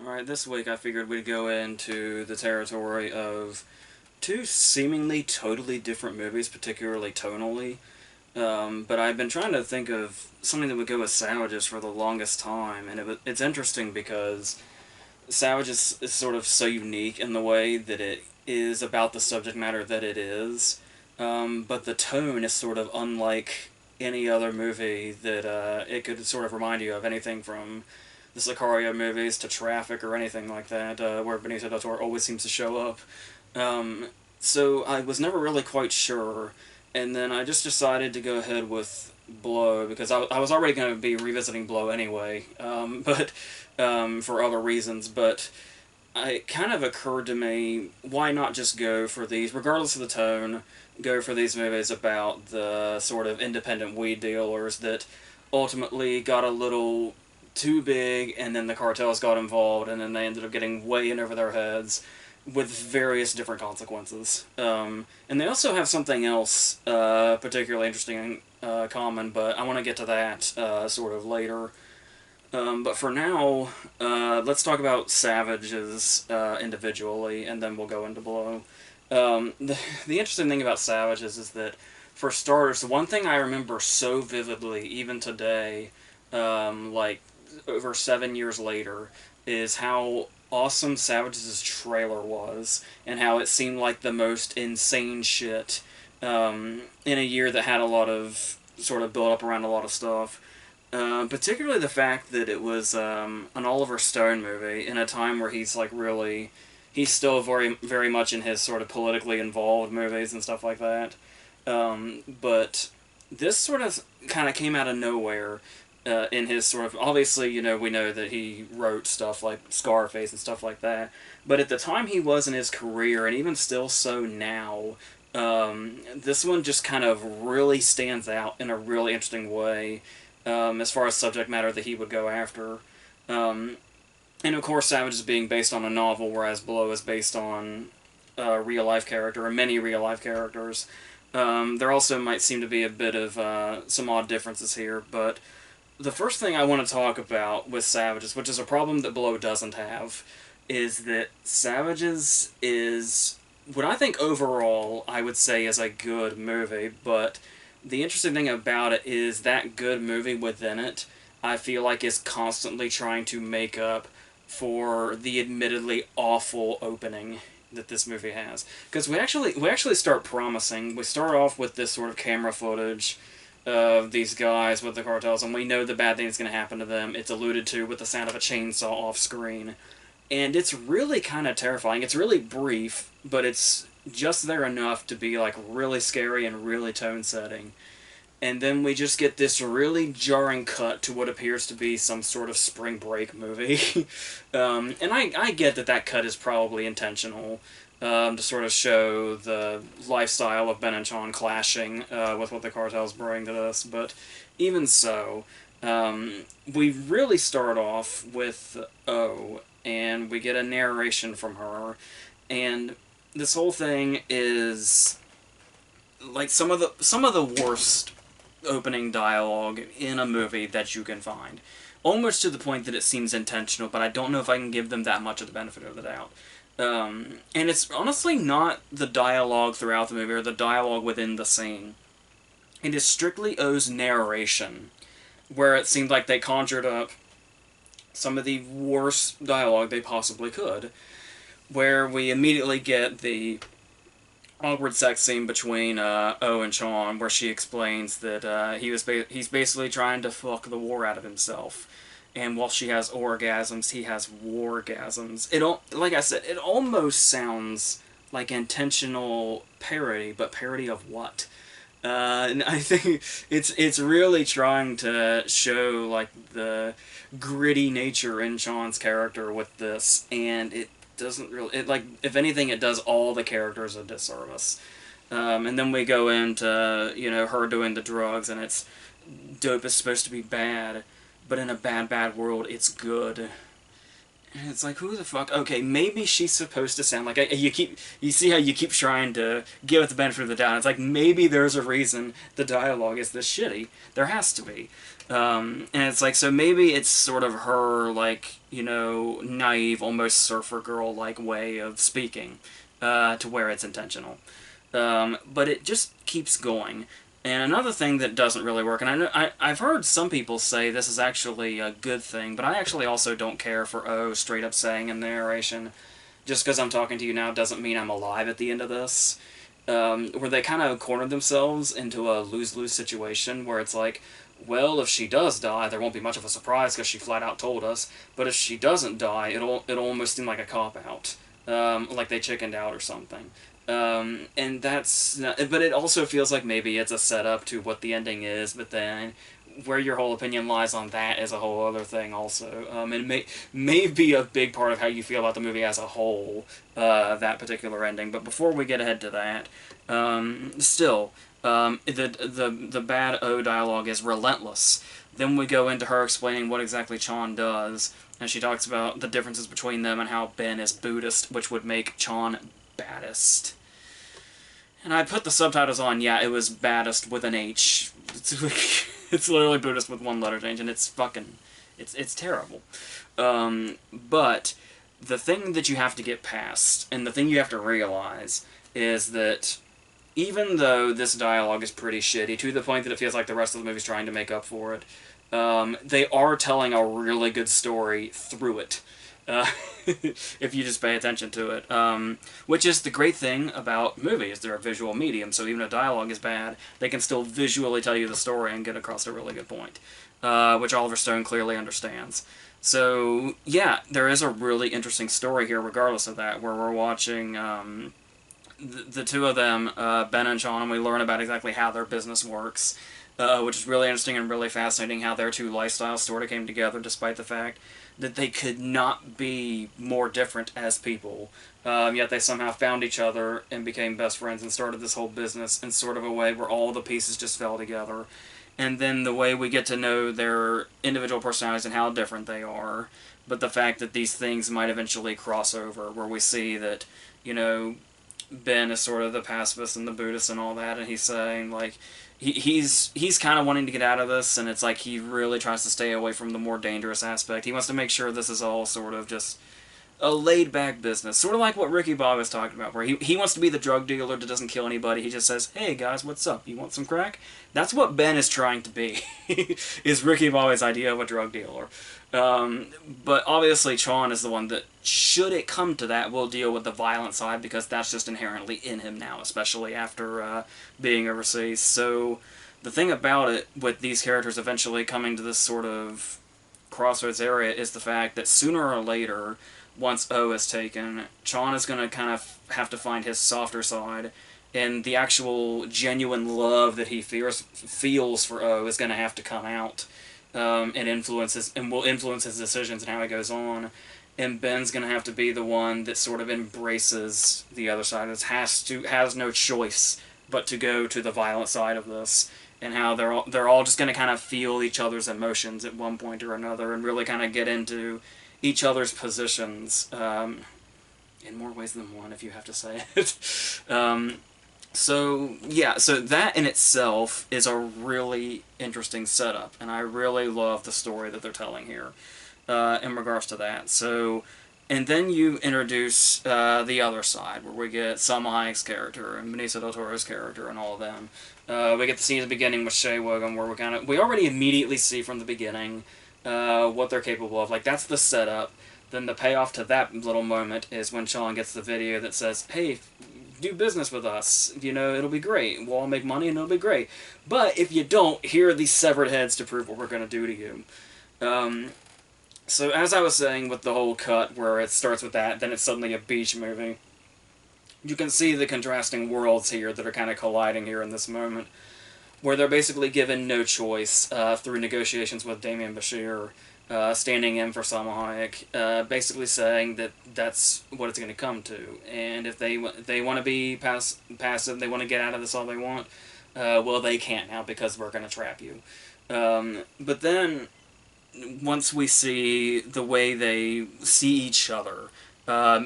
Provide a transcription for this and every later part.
Alright, this week I figured we'd go into the territory of two seemingly totally different movies, particularly tonally. But I've been trying to think of something that would go with Savages for the longest time, and it's interesting because Savages is sort of so unique in the way that it is about the subject matter that it is, but the tone is sort of unlike any other movie that it could sort of remind you of, anything from the Sicario movies to Traffic or anything like that, where Benicio del Toro always seems to show up. Um, so I was never really quite sure, and then I just decided to go ahead with Blow because I was already going to be revisiting Blow anyway, but for other reasons. But it kind of occurred to me, why not just go for these, regardless of the tone, go for these movies about the sort of independent weed dealers that ultimately got a little too big, and then the cartels got involved, and then they ended up getting way in over their heads with various different consequences. And they also have something else particularly interesting and common, but I want to get to that sort of later. But for now, let's talk about Savages individually, and then we'll go into Blow. The interesting thing about Savages is that, for starters, the one thing I remember so vividly, even today, like over 7 years later, is how awesome Savages' trailer was, and how it seemed like the most insane shit in a year that had a lot of sort of build up around a lot of stuff. Particularly the fact that it was an Oliver Stone movie in a time where he's like really, he's still very much in his sort of politically involved movies and stuff like that. But this sort of kind of came out of nowhere in his sort of, obviously, we know that he wrote stuff like Scarface and stuff like that, but at the time he was in his career, and even still so now, this one just kind of really stands out in a really interesting way, as far as subject matter that he would go after. Um, and of course, Savage is being based on a novel, whereas Blow is based on a real life character, or many real life characters. There also might seem to be a bit of some odd differences here, but the first thing I want to talk about with Savages, which is a problem that Blow doesn't have, is that Savages is what I think overall I would say is a good movie, but the interesting thing about it is that good movie within it, I feel like, is constantly trying to make up for the admittedly awful opening that this movie has. Because we actually start promising. We start off with this sort of camera footage of these guys with the cartels, and we know the bad thing is going to happen to them. It's alluded to with the sound of a chainsaw off screen, and it's really kind of terrifying. It's really brief, but it's just there enough to be like really scary and really tone setting. And then we just get this really jarring cut to what appears to be some sort of spring break movie. And I get that that cut is probably intentional, to sort of show the lifestyle of Ben and Sean clashing with what the cartels bring to us. But even so, we really start off with O, and we get a narration from her, and this whole thing is like some of the worst opening dialogue in a movie that you can find. Almost to the point that it seems intentional, but I don't know if I can give them that much of the benefit of the doubt. And it's honestly not the dialogue throughout the movie or the dialogue within the scene. It is strictly O's narration, where it seemed like they conjured up some of the worst dialogue they possibly could, where we immediately get the awkward sex scene between O and Sean, where she explains that he's basically trying to fuck the war out of himself, and while she has orgasms, he has wargasms. Like I said, it almost sounds like intentional parody, but parody of what? And I think it's really trying to show like the gritty nature in Sean's character with this, and it doesn't really, it, like, if anything, it does all the characters a disservice. And then we go into her doing the drugs, and it's dope is supposed to be bad, but in a bad world, it's good. And it's like, who the fuck? Okay, maybe she's supposed to sound like you see how you keep trying to give it the benefit of the doubt. It's like maybe there's a reason the dialogue is this shitty. There has to be. And it's like, so maybe it's sort of her, like, you know, naive, almost surfer girl like way of speaking, to where it's intentional. But it just keeps going. And another thing that doesn't really work, and I've heard some people say this is actually a good thing, but I actually also don't care for O straight up saying in the narration, just because I'm talking to you now doesn't mean I'm alive at the end of this. Where they kind of cornered themselves into a lose-lose situation where it's like, well, if she does die, there won't be much of a surprise because she flat out told us, but if she doesn't die, it'll almost seem like a cop-out. Like they chickened out or something. And that's not, but it also feels like maybe it's a setup to what the ending is, but then where your whole opinion lies on that is a whole other thing also. And may be a big part of how you feel about the movie as a whole, that particular ending. But before we get ahead to that, still, the bad O dialogue is relentless. Then we go into her explaining what exactly Chon does, and she talks about the differences between them and how Ben is Buddhist, which would make Chon baddest. And I put the subtitles on, yeah, it was baddest with an H. It's literally Buddhist with one letter change, and it's fucking... It's terrible. But the thing that you have to get past, and the thing you have to realize, is that even though this dialogue is pretty shitty, to the point that it feels like the rest of the movie's trying to make up for it, they are telling a really good story through it. If you just pay attention to it. Which is the great thing about movies. They're a visual medium, so even if dialogue is bad, they can still visually tell you the story and get across a really good point. Which Oliver Stone clearly understands. So, yeah, there is a really interesting story here regardless of that, where we're watching the two of them, Ben and Chon, and we learn about exactly how their business works. Which is really interesting and really fascinating how their two lifestyles sort of came together despite the fact that they could not be more different as people. Yet they somehow found each other and became best friends and started this whole business in sort of a way where all the pieces just fell together. And then the way we get to know their individual personalities and how different they are, but the fact that these things might eventually cross over, where we see that, you know, Ben is sort of the pacifist and the Buddhist and all that, and he's saying, like, he's kind of wanting to get out of this, and it's like he really tries to stay away from the more dangerous aspect. He wants to make sure this is all sort of just a laid-back business. Sort of like what Ricky Bobby was talking about, where he wants to be the drug dealer that doesn't kill anybody. He just says, hey guys, what's up? You want some crack? That's what Ben is trying to be, is Ricky Bobby's idea of a drug dealer. But obviously Chon is the one that, should it come to that, will deal with the violent side, because that's just inherently in him now, especially after being overseas. So the thing about it, with these characters eventually coming to this sort of crossroads area, is the fact that sooner or later, once O is taken, Chon is going to kind of have to find his softer side, and the actual genuine love that he feels for O is going to have to come out, and will influence his decisions and how he goes on. And Ben's going to have to be the one that sort of embraces the other side, has no choice but to go to the violent side of this, and how they're all just going to kind of feel each other's emotions at one point or another, and really kind of get into each other's positions, in more ways than one, if you have to say it. So, yeah, so that in itself is a really interesting setup, and I really love the story that they're telling here, in regards to that. So, and then you introduce the other side, where we get Salma Hayek's character, and Benicio del Toro's character, and all of them. We get the scene at the beginning with Shea Whigham, where we already immediately see from the beginning what they're capable of. Like, that's the setup. Then the payoff to that little moment is when Chon gets the video that says, hey, do business with us, you know, it'll be great. We'll all make money and it'll be great. But if you don't, here are these severed heads to prove what we're going to do to you. So as I was saying with the whole cut where it starts with that, then it's suddenly a beach movie, you can see the contrasting worlds here that are kind of colliding here in this moment, where they're basically given no choice through negotiations with Demian Bashir, standing in for Salma Hayek, basically saying that that's what it's going to come to. And if they want to be passive, they want to get out of this all they want, well, they can't now because we're going to trap you. But then once we see the way they see each other,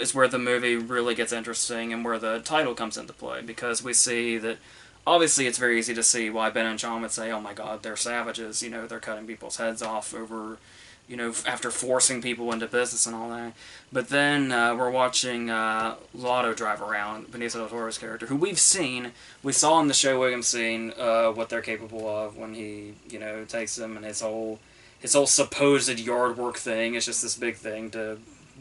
is where the movie really gets interesting and where the title comes into play, because we see that obviously it's very easy to see why Ben and John would say, oh my god, they're savages, you know, they're cutting people's heads off over, you know, after forcing people into business and all that. But then we're watching Lotto drive around, Benicio del Toro's character, who we saw in the Show Williams scene what they're capable of when he, you know, takes them, and his whole supposed yard work thing is just this big thing to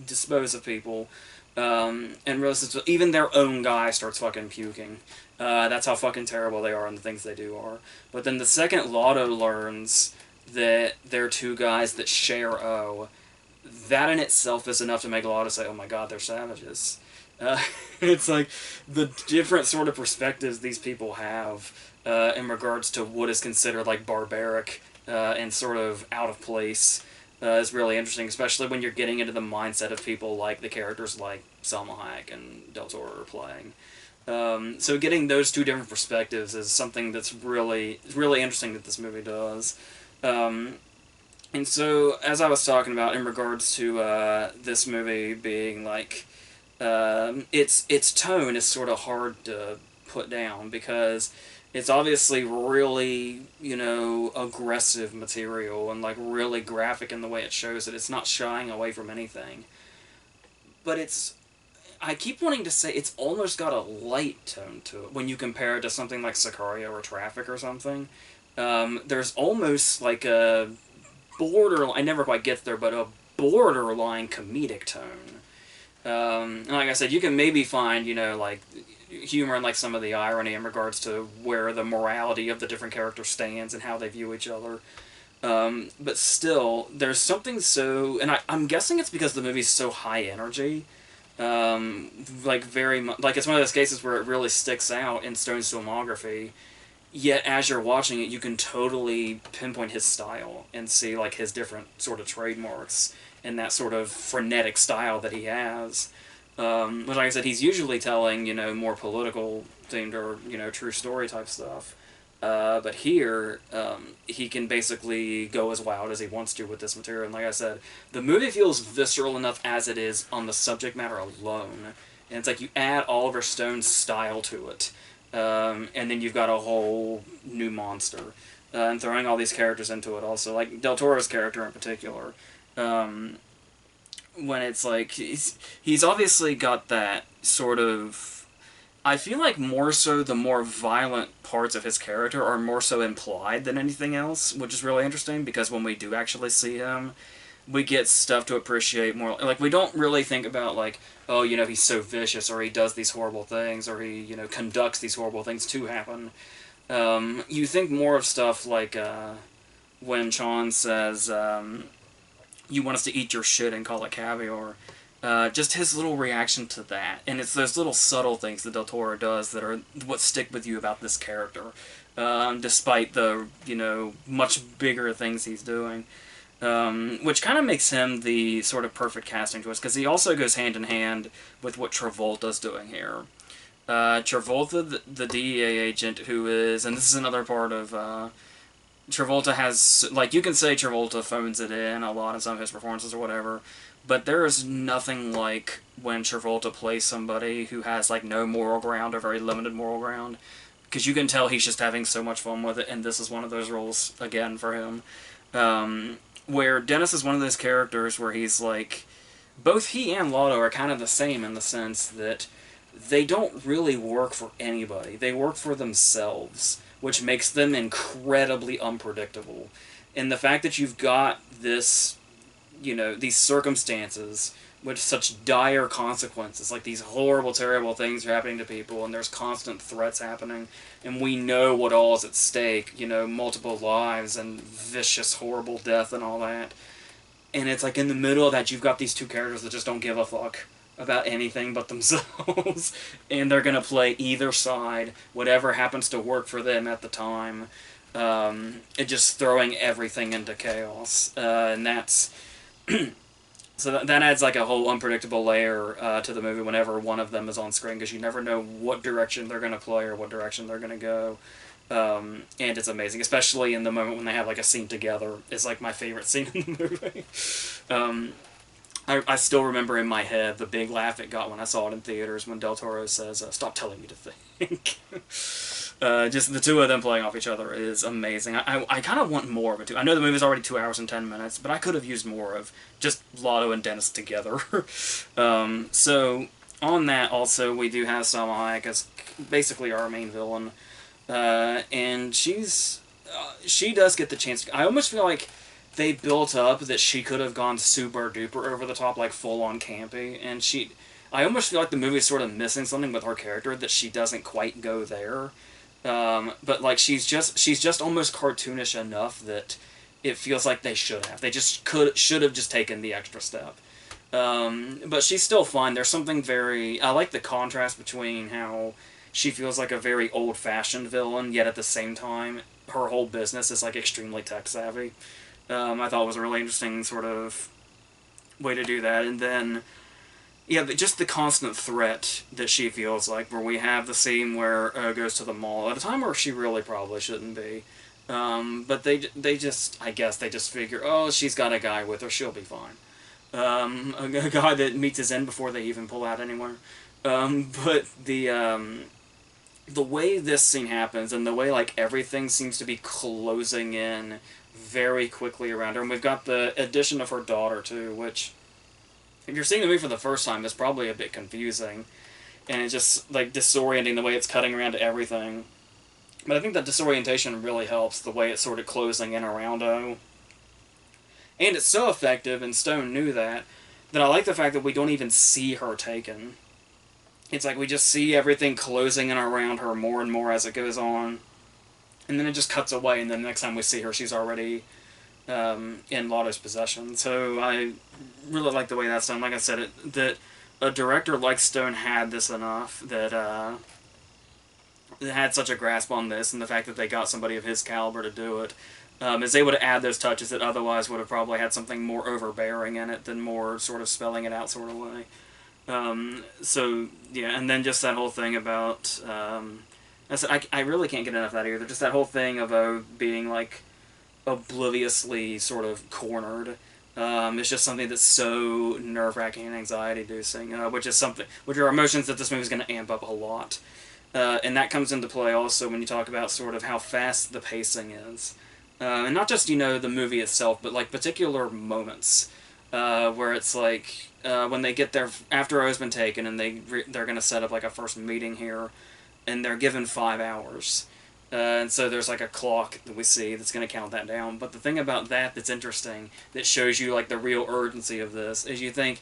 dispose of people. And realizes even their own guy starts fucking puking. That's how fucking terrible they are and the things they do are. But then the second Lotto learns that they're two guys that share O, that in itself is enough to make Lotto say, oh my god, they're savages. It's like the different sort of perspectives these people have in regards to what is considered like barbaric and sort of out of place is really interesting, especially when you're getting into the mindset of people like the characters like Salma Hayek and Del Toro are playing. So getting those two different perspectives is something that's really interesting that this movie does. And so, as I was talking about in regards to this movie being like, its tone is sort of hard to put down because it's obviously really, you know, aggressive material and like really graphic in the way it shows it. It's not shying away from anything. But I keep wanting to say it's almost got a light tone to it when you compare it to something like Sicario or Traffic or something. There's almost like a I never quite get there, but a borderline comedic tone. And like I said, you can maybe find, you know, like humor and like some of the irony in regards to where the morality of the different characters stands and how they view each other. But still, there's something so, and I'm guessing it's because the movie's so high energy. Like very much, like it's one of those cases where it really sticks out in Stone's filmography. Yet as you're watching it, you can totally pinpoint his style and see like his different sort of trademarks and that sort of frenetic style that he has. But like I said, he's usually telling, you know, more political themed or, you know, true story type stuff. But here, he can basically go as wild as he wants to with this material. And like I said, the movie feels visceral enough as it is on the subject matter alone. And it's like you add Oliver Stone's style to it. And then you've got a whole new monster. And throwing all these characters into it also. Like Del Toro's character in particular. When it's like, he's obviously got that sort of, I feel like more so the more violent parts of his character are more so implied than anything else, which is really interesting because when we do actually see him, we get stuff to appreciate more. Like, we don't really think about, like, oh, you know, he's so vicious, or he does these horrible things, or he, you know, conducts these horrible things to happen. You think more of stuff like when Sean says, you want us to eat your shit and call it caviar. Just his little reaction to that. And it's those little subtle things that Del Toro does that are what stick with you about this character. Despite the, you know, much bigger things he's doing. Which kind of makes him the sort of perfect casting choice, because he also goes hand in hand with what Travolta's doing here. Travolta, the DEA agent who is, and this is another part of, Travolta has, like, you can say Travolta phones it in a lot in some of his performances or whatever, but there is nothing like when Travolta plays somebody who has, like, no moral ground or very limited moral ground, because you can tell he's just having so much fun with it, and this is one of those roles, again, for him. Where Dennis is one of those characters where he's like, both he and Lotto are kind of the same in the sense that they don't really work for anybody. They work for themselves, which makes them incredibly unpredictable. And the fact that you've got this, you know, these circumstances with such dire consequences, like these horrible, terrible things are happening to people, and there's constant threats happening, and we know what all is at stake, you know, multiple lives and vicious, horrible death and all that. And it's like in the middle of that, you've got these two characters that just don't give a fuck about anything but themselves, and they're gonna play either side, whatever happens to work for them at the time, and just throwing everything into chaos. And that's... So that adds like a whole unpredictable layer to the movie whenever one of them is on screen, because you never know what direction they're going to play or what direction they're going to go. And it's amazing, especially in the moment when they have like a scene together. It's like my favorite scene in the movie. um, I still remember in my head the big laugh it got when I saw it in theaters when Del Toro says, "Stop telling me to think." Just the two of them playing off each other is amazing. I kind of want more of it too. I know the movie's already 2 hours and 10 minutes, but I could have used more of just Lotto and Dennis together. So on that also we do have Salma Hayek as basically our main villain, and she does get the chance. I almost feel like they built up that she could have gone super duper over the top, like full on campy, and I almost feel like the movie is sort of missing something with her character that she doesn't quite go there. But like she's just almost cartoonish enough that it feels like they should have. They just should have just taken the extra step. But she's still fun. There's something very. I like the contrast between how she feels like a very old fashioned villain, yet at the same time her whole business is like extremely tech savvy. I thought it was a really interesting sort of way to do that, and then yeah, just the constant threat that she feels like, where we have the scene where goes to the mall at a time where she really probably shouldn't be. But they just, I guess, they just figure, oh, she's got a guy with her, she'll be fine. A guy that meets his end before they even pull out anywhere. But the way this scene happens and the way like everything seems to be closing in very quickly around her, and we've got the addition of her daughter too, which if you're seeing the movie for the first time, it's probably a bit confusing, and it's just like disorienting the way it's cutting around to everything. But I think that disorientation really helps the way it's sort of closing in around O. And it's so effective, and Stone knew that I like the fact that we don't even see her taken. It's like we just see everything closing in around her more and more as it goes on, and then it just cuts away, and then the next time we see her, she's already in Lotto's possession. So I really like the way that's done. Like I said, that a director like Stone had this enough that had such a grasp on this, and the fact that they got somebody of his caliber to do it, is able to add those touches that otherwise would have probably had something more overbearing in it than more sort of spelling it out sort of way. So yeah, and then just that whole thing about I said I really can't get enough of that either. Just that whole thing of being like obliviously sort of cornered. It's just something that's so nerve-wracking and anxiety-inducing, which are emotions that this movie is going to amp up a lot. And that comes into play also when you talk about sort of how fast the pacing is. And not just, the movie itself, but like particular moments where it's like when they get there after O's been taken and they're going to set up like a first meeting here, and they're given 5 hours. And so there's like a clock that we see that's going to count that down. But the thing about that's interesting, that shows you like the real urgency of this, is you think,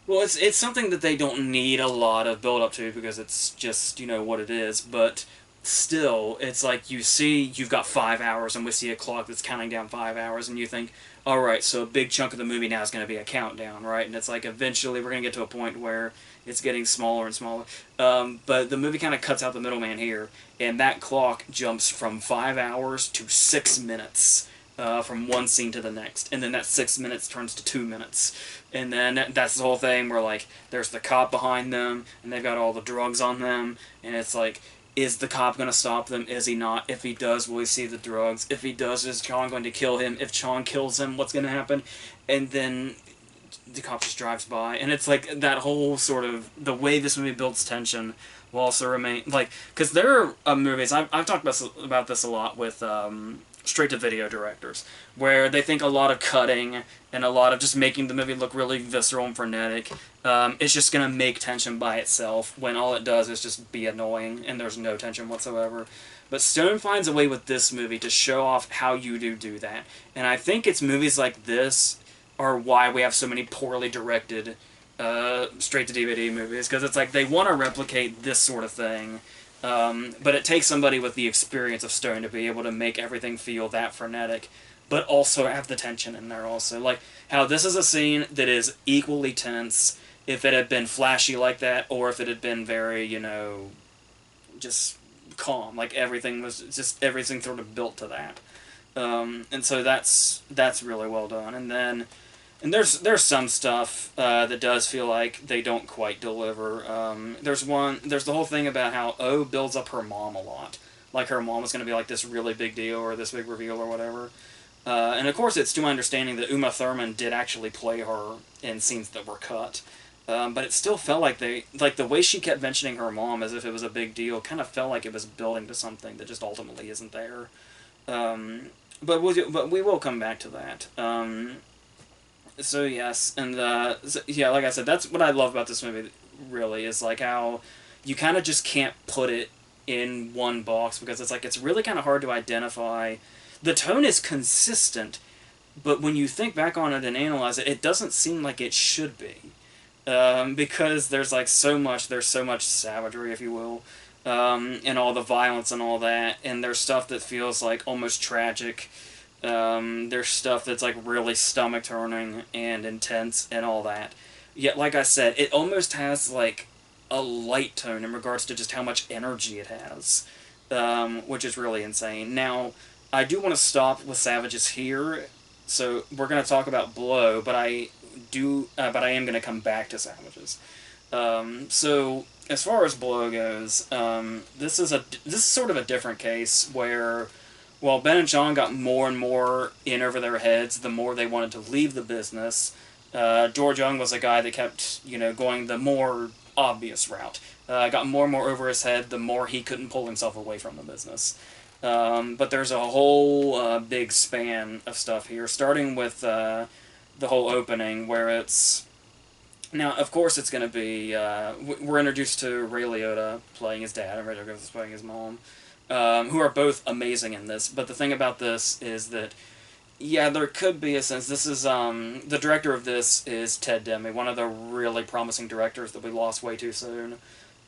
well, it's something that they don't need a lot of build up to because it's just, what it is. But still, it's like you've got 5 hours and we see a clock that's counting down 5 hours, and you think, all right, so a big chunk of the movie now is going to be a countdown, right? And it's like eventually we're going to get to a point where it's getting smaller and smaller. But the movie kind of cuts out the middleman here, and that clock jumps from 5 hours to 6 minutes from one scene to the next. And then that 6 minutes turns to 2 minutes. And then that's the whole thing where, like, there's the cop behind them, and they've got all the drugs on them, and it's like, is the cop going to stop them? Is he not? If he does, will he see the drugs? If he does, is Chong going to kill him? If Chong kills him, what's going to happen? And then the cop just drives by, and it's like that whole sort of the way this movie builds tension will also remain like, because there are movies I've talked about this a lot with straight to video directors, where they think a lot of cutting and a lot of just making the movie look really visceral and frenetic is just gonna make tension by itself, when all it does is just be annoying and there's no tension whatsoever. But Stone finds a way with this movie to show off how you do that, and I think it's movies like this are why we have so many poorly directed straight-to-DVD movies, because it's like they want to replicate this sort of thing, but it takes somebody with the experience of Stone to be able to make everything feel that frenetic, but also have the tension in there also. Like, how this is a scene that is equally tense if it had been flashy like that, or if it had been very, just calm. Like, everything sort of built to that. And so that's really well done. And there's some stuff that does feel like they don't quite deliver. There's the whole thing about how O builds up her mom a lot. like her mom was going to be like this really big deal or this big reveal or whatever. And of course, it's to my understanding that Uma Thurman did actually play her in scenes that were cut. But it still felt like the way she kept mentioning her mom as if it was a big deal, kind of felt like it was building to something that just ultimately isn't there. But we will come back to that. So yes, and yeah, like I said, that's what I love about this movie. Really, is like how you kind of just can't put it in one box because it's like it's really kind of hard to identify. The tone is consistent, but when you think back on it and analyze it, it doesn't seem like it should be. Because there's so much savagery, if you will, and all the violence and all that, and there's stuff that feels like almost tragic. There's stuff that's like really stomach turning and intense and all that. Yet, like I said, it almost has like a light tone in regards to just how much energy it has, which is really insane. Now, I do want to stop with Savages here, so we're going to talk about Blow, but I am going to come back to Savages. So as far as Blow goes, this is sort of a different case where while Ben and Sean got more and more in over their heads, the more they wanted to leave the business. George Young was a guy that kept going the more obvious route. Got more and more over his head, the more he couldn't pull himself away from the business. But there's a whole big span of stuff here, starting with the whole opening where it's... Now, of course, it's going to be... we're introduced to Ray Liotta playing his dad and Ray Liotta playing his mom, who are both amazing in this. But the thing about this is that, yeah, there could be a sense... This is... the director of this is Ted Demme, one of the really promising directors that we lost way too soon.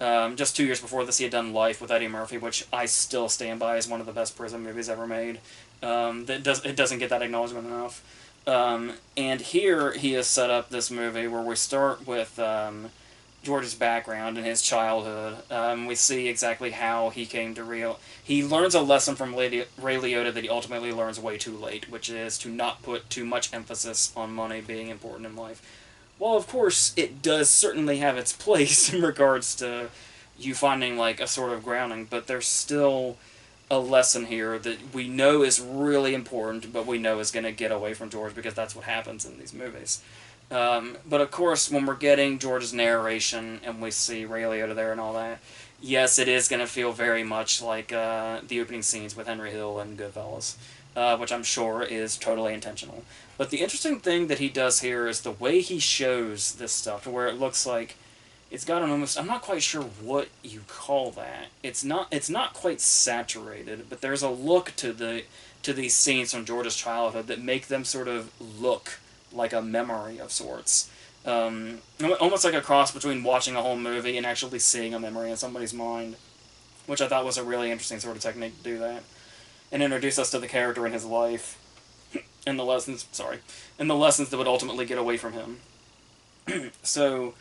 Just 2 years before this, he had done Life with Eddie Murphy, which I still stand by as one of the best prison movies ever made. It doesn't get that acknowledgement enough. And here he has set up this movie where we start with George's background and his childhood. We see exactly how he came to real... He learns a lesson from Ray Liotta that he ultimately learns way too late, which is to not put too much emphasis on money being important in life. Well, of course, it does certainly have its place in regards to you finding, like, a sort of grounding, but there's still a lesson here that we know is really important, but we know is going to get away from George because that's what happens in these movies. But, of course, when we're getting George's narration and we see Ray Liotta there and all that, yes, it is going to feel very much like the opening scenes with Henry Hill and Goodfellas, which I'm sure is totally intentional. But the interesting thing that he does here is the way he shows this stuff, to where it looks like it's got an almost... I'm not quite sure what you call that. It's not quite saturated, but there's a look to these scenes from George's childhood that make them sort of look like a memory of sorts. Almost like a cross between watching a whole movie and actually seeing a memory in somebody's mind, which I thought was a really interesting sort of technique to do that, and introduce us to the character in his life. And the lessons that would ultimately get away from him. So,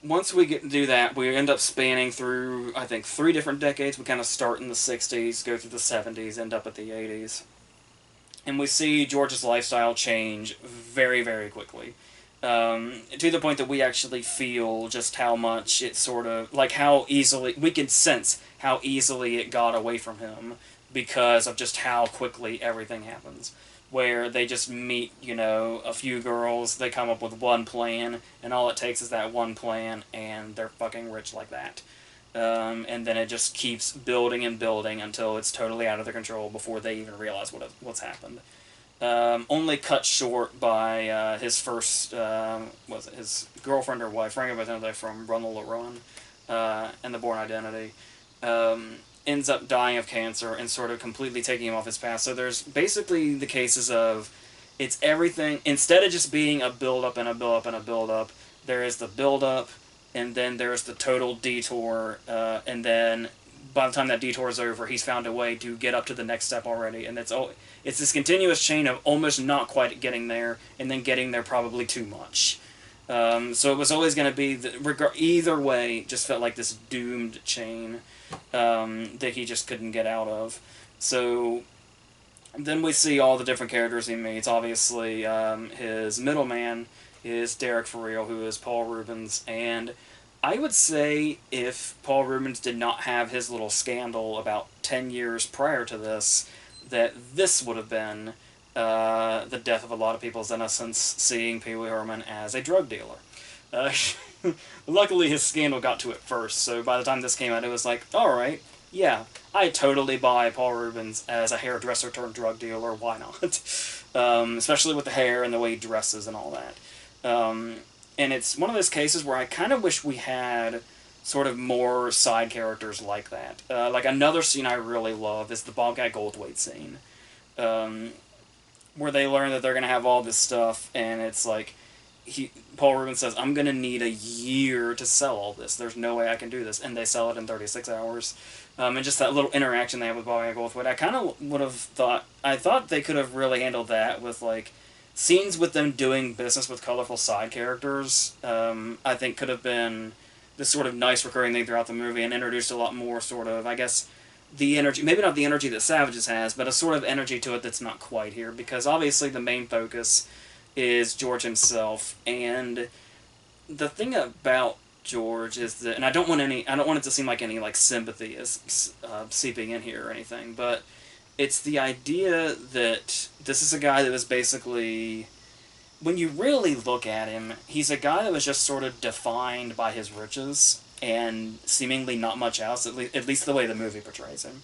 once we do that, we end up spanning through, I think, 3 different decades. We kind of start in the 60s, go through the 70s, end up at the 80s. And we see George's lifestyle change very, very quickly. To the point that we actually feel just how much it sort of... Like, how easily... We can sense how easily it got away from him because of just how quickly everything happens. Where they just meet, a few girls, they come up with one plan, and all it takes is that one plan, and they're fucking rich like that. And then it just keeps building and building until it's totally out of their control before they even realize what's happened. Only cut short by his first, his girlfriend or wife, Frankie Batente from Run Lola Run, and The Bourne Identity. Ends up dying of cancer and sort of completely taking him off his path. So there's basically the cases of it's everything, instead of just being a build-up and a build-up and a build-up, there is the build-up, and then there's the total detour, and then by the time that detour is over, he's found a way to get up to the next step already, and it's this continuous chain of almost not quite getting there, and then getting there probably too much. So it was always going to be, either way, just felt like this doomed chain that he just couldn't get out of. So then we see all the different characters he meets. Obviously, his middleman is Derek For Real, who is Paul Reubens, and I would say if Paul Rubens did not have his little scandal about 10 years prior to this, that this would have been the death of a lot of people's innocence, seeing Pee Wee Herman as a drug dealer. Uh, Luckily, his scandal got to it first, so by the time this came out, it was like, alright, yeah, I totally buy Paul Rubens as a hairdresser turned drug dealer, why not? Especially with the hair and the way he dresses and all that. And it's one of those cases where I kind of wish we had sort of more side characters like that. Like another scene I really love is the Bob Guy Goldthwait scene, um, where they learn that they're gonna have all this stuff, and it's like Paul Rubens says, "I'm gonna need a year to sell all this. There's no way I can do this," and they sell it in 36 hours. And just that little interaction they have with Bob Guy Goldthwait, I kind of would have thought. I thought they could have really handled that with like scenes with them doing business with colorful side characters. I think could have been this sort of nice recurring thing throughout the movie and introduced a lot more sort of, I guess, the energy, maybe not the energy that Savages has, but a sort of energy to it that's not quite here, because obviously the main focus is George himself, and the thing about George is that, and I don't want it to seem like any like sympathy is seeping in here or anything, but it's the idea that this is a guy that was basically, when you really look at him, he's a guy that was just sort of defined by his riches and seemingly not much else, at least the way the movie portrays him.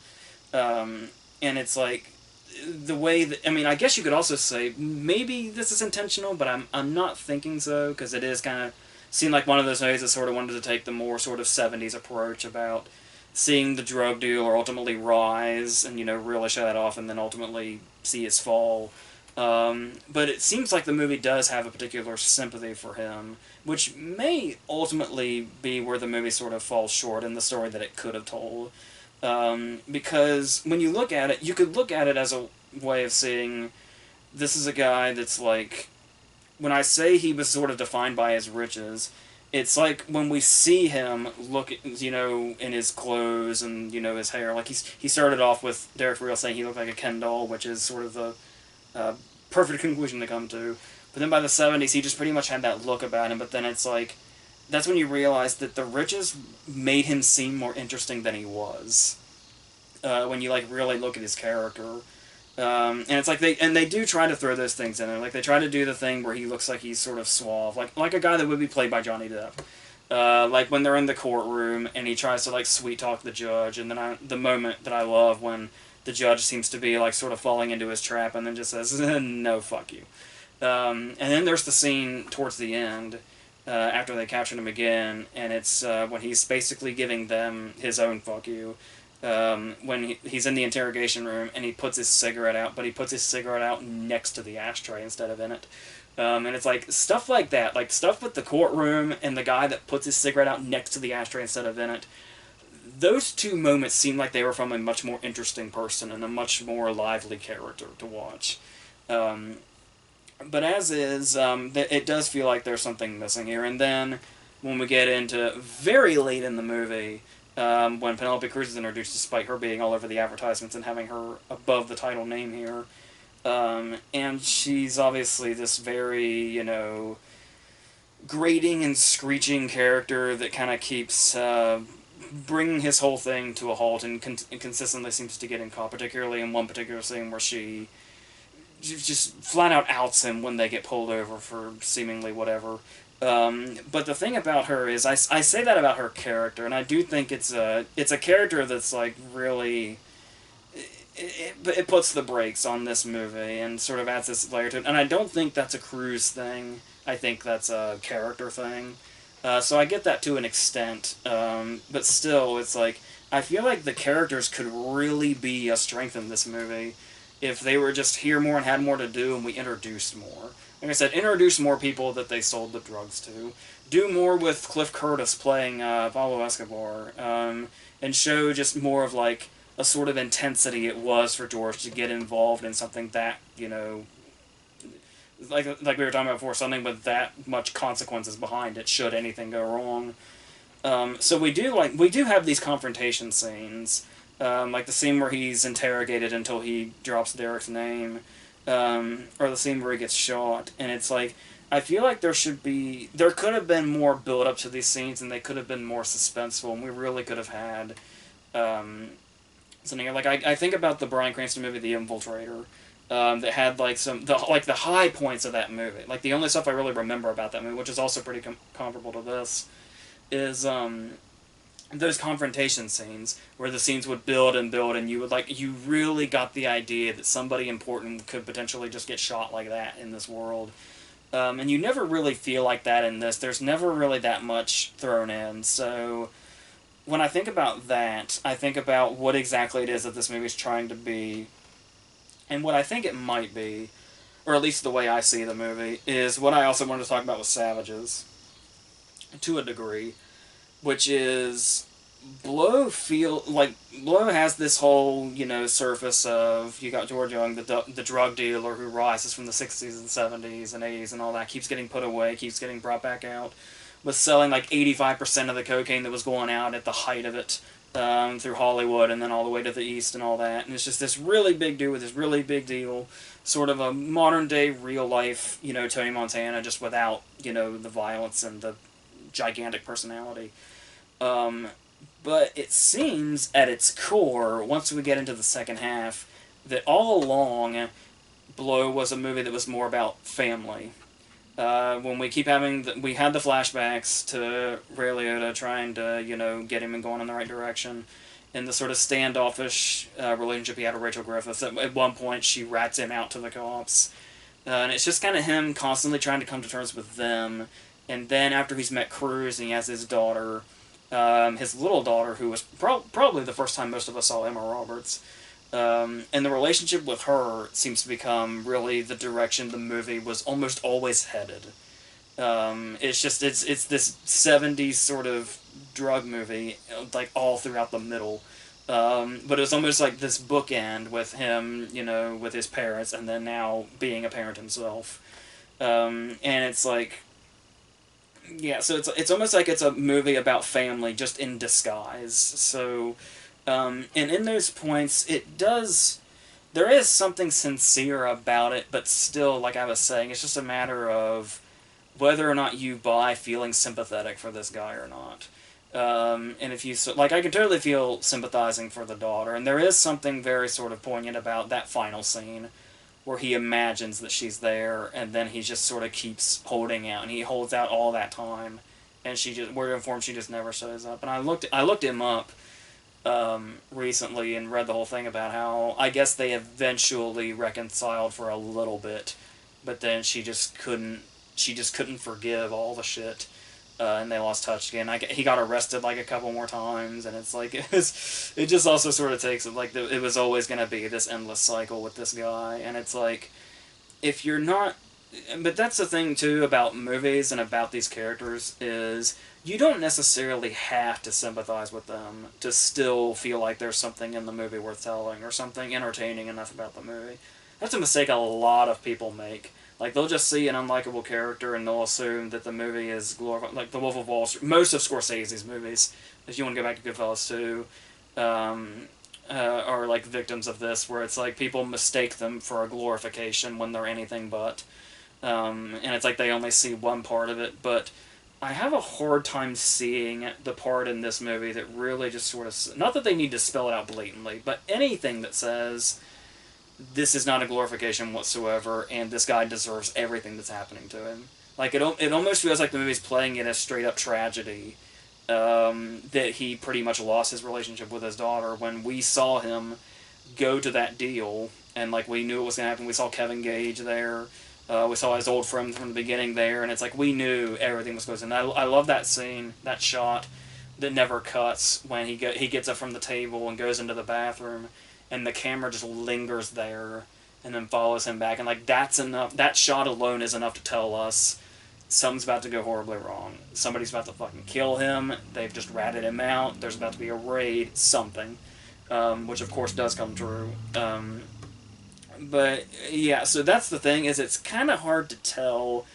And it's like, the way that, I mean, I guess you could also say maybe this is intentional, but I'm not thinking so, because it is kind of seemed like one of those movies that sort of wanted to take the more sort of 70s approach about seeing the drug dealer ultimately rise and, you know, really show that off, and then ultimately see his fall. But it seems like the movie does have a particular sympathy for him, which may ultimately be where the movie sort of falls short in the story that it could have told. Because when you look at it, you could look at it as a way of saying, this is a guy that's like, when I say he was sort of defined by his riches, it's like when we see him look at, you know, in his clothes and, you know, his hair, like he started off with Derek Real saying he looked like a Ken doll, which is sort of the uh, perfect conclusion to come to. But then by the 70s, he just pretty much had that look about him, but then it's like, that's when you realize that the riches made him seem more interesting than he was. When you like really look at his character, and it's like they do try to throw those things in there. Like they try to do the thing where he looks like he's sort of suave, like a guy that would be played by Johnny Depp. Like when they're in the courtroom and he tries to like sweet talk the judge, and then the moment that I love when the judge seems to be like sort of falling into his trap and then just says no, fuck you. And then there's the scene towards the end. After they captured him again, and it's when he's basically giving them his own fuck you. When he's in the interrogation room and he puts his cigarette out, but he puts his cigarette out next to the ashtray instead of in it. And it's like stuff like that, like stuff with the courtroom and the guy that puts his cigarette out next to the ashtray instead of in it. Those two moments seem like they were from a much more interesting person and a much more lively character to watch. Um, but as is, it does feel like there's something missing here. And then when we get into very late in the movie, when Penelope Cruz is introduced, despite her being all over the advertisements and having her above the title name here, and she's obviously this very, you know, grating and screeching character that kind of keeps bringing his whole thing to a halt and consistently seems to get in caught, particularly in one particular scene where she just flat out outs him when they get pulled over for seemingly whatever. But the thing about her is, I say that about her character, and I do think it's a character that's like really, it puts the brakes on this movie and sort of adds this layer to it. And I don't think that's a Cruise thing. I think that's a character thing. So I get that to an extent, but still, it's like I feel like the characters could really be a strength in this movie if they were just here more and had more to do and we introduced more. Like I said, introduce more people that they sold the drugs to. Do more with Cliff Curtis playing Pablo Escobar, and show just more of like a sort of intensity it was for George to get involved in something that, you know, like we were talking about before, something with that much consequences behind it should anything go wrong. So we do have these confrontation scenes, like the scene where he's interrogated until he drops Derek's name, or the scene where he gets shot, and it's like I feel like there could have been more build up to these scenes, and they could have been more suspenseful, and we really could have had um, something like I think about the Bryan Cranston movie, The Infiltrator, that had like the high points of that movie. Like the only stuff I really remember about that movie, which is also pretty comparable to this, is those confrontation scenes where the scenes would build and build, and you really got the idea that somebody important could potentially just get shot like that in this world. And you never really feel like that in this. There's never really that much thrown in. So when I think about that, I think about what exactly it is that this movie's trying to be, and what I think it might be, or at least the way I see the movie, is what I also wanted to talk about with Savages, to a degree, which is Blow has this whole surface of you got George Young, the drug dealer who rises from the 60s and 70s and 80s and all that, keeps getting put away, keeps getting brought back out, was selling like 85% of the cocaine that was going out at the height of it, through Hollywood and then all the way to the East and all that. And it's just this really big dude with this really big deal, sort of a modern day real life, Tony Montana, just without, the violence and the gigantic personality. Um, but it seems at its core, once we get into the second half, that all along, Blow was a movie that was more about family. When we keep we had the flashbacks to Ray Liotta trying to, get him and going in the right direction, and the sort of standoffish relationship he had with Rachel Griffiths. At one point, she rats him out to the cops. And it's just kind of him constantly trying to come to terms with them. And then after he's met Cruz and he has his daughter, his little daughter, who was probably the first time most of us saw Emma Roberts. And the relationship with her seems to become really the direction the movie was almost always headed. It's this 70s sort of drug movie, like all throughout the middle. But it was almost like this bookend with him, with his parents, and then now being a parent himself. And it's like, yeah, so it's almost like it's a movie about family just in disguise. So, and in those points, there is something sincere about it, but still, like I was saying, it's just a matter of whether or not you buy feeling sympathetic for this guy or not. And if you, like, I can totally feel sympathizing for the daughter, and there is something very sort of poignant about that final scene where he imagines that she's there, and then he just sort of keeps holding out, and he holds out all that time, and we're informed she just never shows up. And I looked him up recently and read the whole thing about how I guess they eventually reconciled for a little bit, but then she just couldn't forgive all the shit. And they lost touch again. He got arrested like a couple more times, and it's like it just also sort of takes it like it was always going to be this endless cycle with this guy, and it's like if you're not, but that's the thing too about movies and about these characters is you don't necessarily have to sympathize with them to still feel like there's something in the movie worth telling or something entertaining enough about the movie. That's a mistake a lot of people make. Like, they'll just see an unlikable character and they'll assume that the movie is glorified. Like, The Wolf of Wall Street, most of Scorsese's movies, if you want to go back to Goodfellas too, are like victims of this, where it's like people mistake them for a glorification when they're anything but. And it's like they only see one part of it, but I have a hard time seeing the part in this movie that really just sort of, not that they need to spell it out blatantly, but anything that says this is not a glorification whatsoever, and this guy deserves everything that's happening to him. Like, it almost feels like the movie's playing it as straight-up tragedy, that he pretty much lost his relationship with his daughter when we saw him go to that deal, and, like, we knew it was going to happen. We saw Kevin Gage there. We saw his old friend from the beginning there, and it's like we knew everything was going on. I love that scene, that shot that never cuts when he gets up from the table and goes into the bathroom, and the camera just lingers there and then follows him back. And, like, that's enough. That shot alone is enough to tell us something's about to go horribly wrong. Somebody's about to fucking kill him. They've just ratted him out. There's about to be a raid. Something. Which, of course, does come true. But, yeah, so that's the thing, is it's kind of hard to tell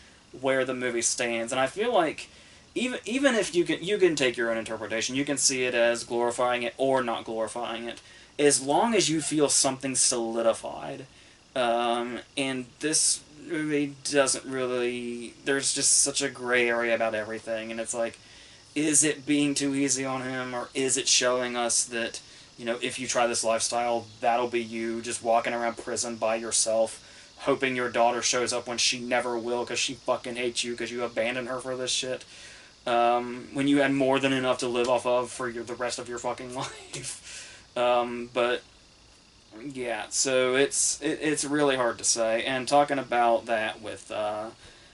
where the movie stands. And I feel like even if you can take your own interpretation, you can see it as glorifying it or not glorifying it, as long as you feel something solidified. And this movie doesn't really. There's just such a gray area about everything, and it's like, is it being too easy on him, or is it showing us that, if you try this lifestyle, that'll be you just walking around prison by yourself, hoping your daughter shows up when she never will because she fucking hates you because you abandoned her for this shit. When you had more than enough to live off of for the rest of your fucking life. But yeah, so it's really hard to say. And talking about that with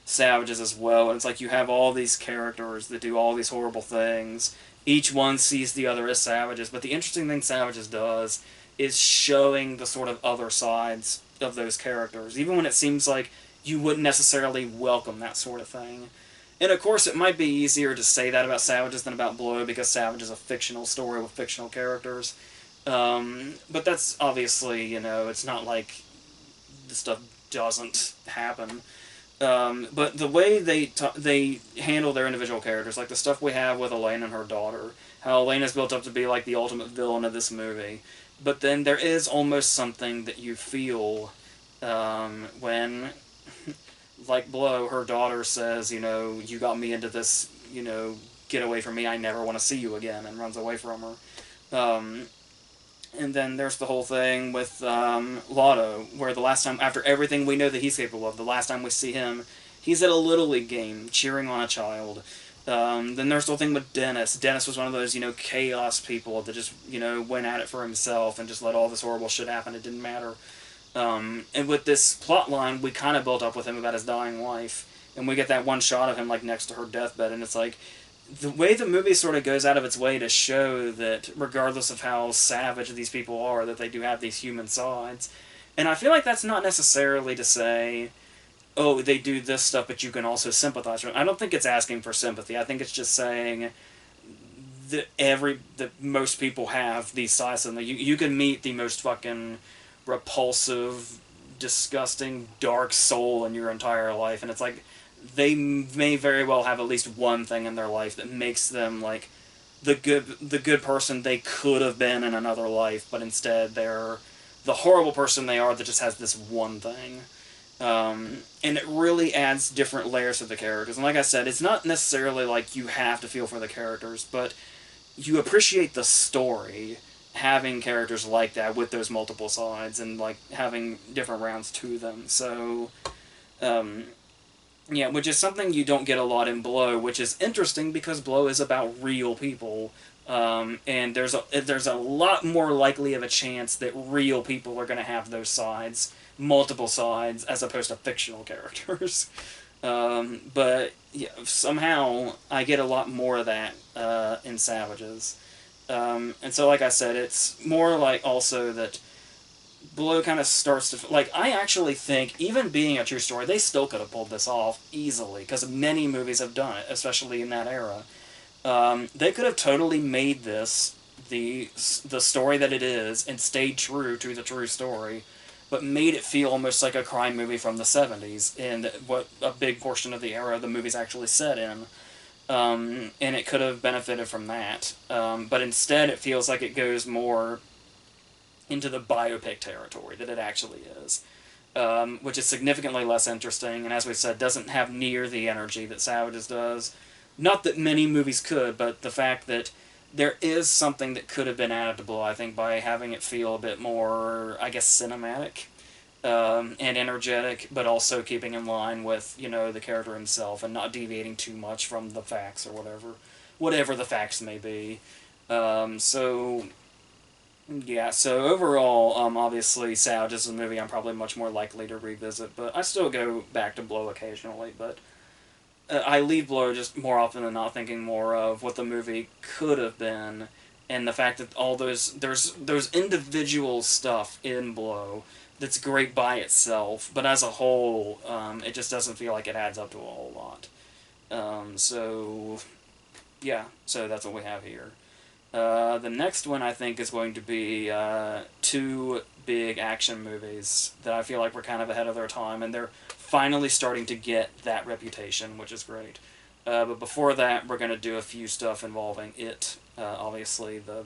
savages as well, and it's like you have all these characters that do all these horrible things. Each one sees the other as savages, but the interesting thing Savages does is showing the sort of other sides of those characters, even when it seems like you wouldn't necessarily welcome that sort of thing. And of course, it might be easier to say that about Savages than about Blow because Savage is a fictional story with fictional characters. But that's obviously, it's not like this stuff doesn't happen. But the way they handle their individual characters, like the stuff we have with Elaine and her daughter, how Elaine is built up to be like the ultimate villain of this movie, but then there is almost something that you feel when, like Blow, her daughter says, you got me into this, get away from me, I never want to see you again, and runs away from her. And then there's the whole thing with Lotto, where the last time, after everything we know that he's capable of, the last time we see him, he's at a Little League game cheering on a child. Then there's the whole thing with Dennis. Dennis was one of those, chaos people that just, went at it for himself and just let all this horrible shit happen. It didn't matter. And with this plot line, we kind of built up with him about his dying wife. And we get that one shot of him, like, next to her deathbed, and it's like, the way the movie sort of goes out of its way to show that regardless of how savage these people are, that they do have these human sides. And I feel like that's not necessarily to say, oh, they do this stuff, but you can also sympathize with them. I don't think it's asking for sympathy. I think it's just saying that most people have these sides of them. You can meet the most fucking repulsive, disgusting, dark soul in your entire life, and it's like, they may very well have at least one thing in their life that makes them like the good person they could have been in another life, but instead they're the horrible person they are that just has this one thing. And it really adds different layers to the characters. And like I said, it's not necessarily like you have to feel for the characters, but you appreciate the story having characters like that with those multiple sides and like having different rounds to them. So yeah, which is something you don't get a lot in Blow, which is interesting because Blow is about real people, and there's a lot more likely of a chance that real people are going to have those sides, multiple sides, as opposed to fictional characters. But yeah, somehow I get a lot more of that in Savages, and so like I said, it's more like also that Blow kind of starts to... Like, I actually think, even being a true story, they still could have pulled this off easily, because many movies have done it, especially in that era. They could have totally made this the story that it is, and stayed true to the true story, but made it feel almost like a crime movie from the 70s, and what a big portion of the era the movie's actually set in. And it could have benefited from that. But instead it feels like it goes more into the biopic territory that it actually is, which is significantly less interesting, and as we said, doesn't have near the energy that Savages does. Not that many movies could, but the fact that there is something that could have been added to Blow, I think, by having it feel a bit more, I guess, cinematic and energetic, but also keeping in line with, the character himself and not deviating too much from the facts or whatever the facts may be. Yeah, so overall, obviously, Savage is a movie I'm probably much more likely to revisit, but I still go back to Blow occasionally, but I leave Blow just more often than not thinking more of what the movie could have been, and the fact that there's individual stuff in Blow that's great by itself, but as a whole, it just doesn't feel like it adds up to a whole lot. So, yeah, so that's what we have here. The next one I think is going to be two big action movies that I feel like were kind of ahead of their time, and they're finally starting to get that reputation, which is great. But before that, we're going to do a few stuff involving It, obviously the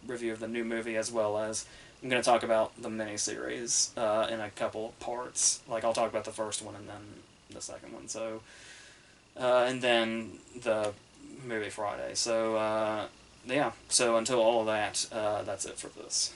review of the new movie, as well as I'm going to talk about the miniseries in a couple parts. Like, I'll talk about the first one and then the second one. So, and then the movie Friday. So, yeah. So until all of that, that's it for this.